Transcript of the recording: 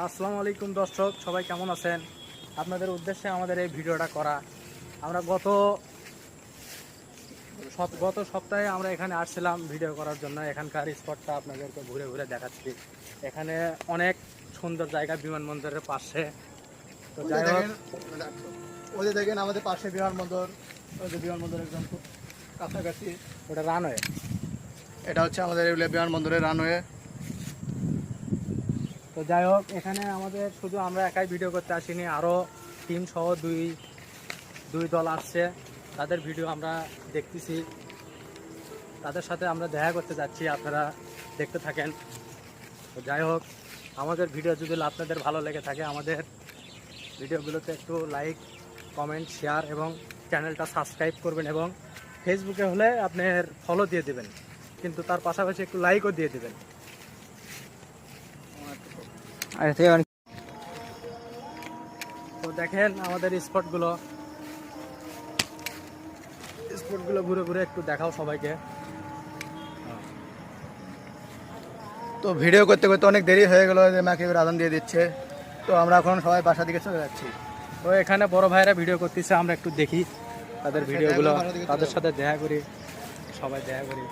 আসসালামু আলাইকুম দর্শক, সবাই কেমন আছেন? আপনাদের উদ্দেশ্যে আমাদের এই ভিডিওটা করা। আমরা গত সপ্তাহে আমরা এখানে আসছিলাম ভিডিও করার জন্য। এখানকার স্পটটা আপনাদেরকে ঘুরে ঘুরে দেখাচ্ছি। এখানে অনেক সুন্দর জায়গা বিমানবন্দরের পাশে। তো যাই হোক, ওই যে দেখেন আমাদের পাশে বিমানবন্দর, ওই যে বিমানবন্দর একদম খুব কাছাকাছি। ওটা রানওয়ে। এটা হচ্ছে আমাদের বিমানবন্দরের রানওয়ে। তো যাই হোক, এখানে আমাদের শুধু আমরা একাই ভিডিও করতে আসিনি, আরও টিম সহ দুই দল আসছে। তাদের ভিডিও আমরা দেখতেছি, তাদের সাথে আমরা দেখা করতে যাচ্ছি। আপনারা দেখতে থাকেন। তো যাই হোক, আমাদের ভিডিও যদি আপনাদের ভালো লেগে থাকে, আমাদের ভিডিওগুলোতে একটু লাইক, কমেন্ট, শেয়ার এবং চ্যানেলটা সাবস্ক্রাইব করবেন, এবং ফেসবুকে হলে আপনার ফলো দিয়ে দেবেন, কিন্তু তার পাশাপাশি একটু লাইকও দিয়ে দেবেন। তো দেখেন আমাদের স্পটগুলো ঘুরে ঘুরে একটু দেখাও সবাইকে। তো ভিডিও করতে করতে অনেক দেরি হয়ে গেল, যে মাকে আদান দিয়ে দিচ্ছে। তো আমরা এখন সবাই বাসা দিকে চলে যাচ্ছি। তো এখানে বড় ভাইরা ভিডিও করতেছে, আমরা একটু দেখি তাদের ভিডিওগুলো, তাদের সাথে দেখা করি, সবাই দেখা করি।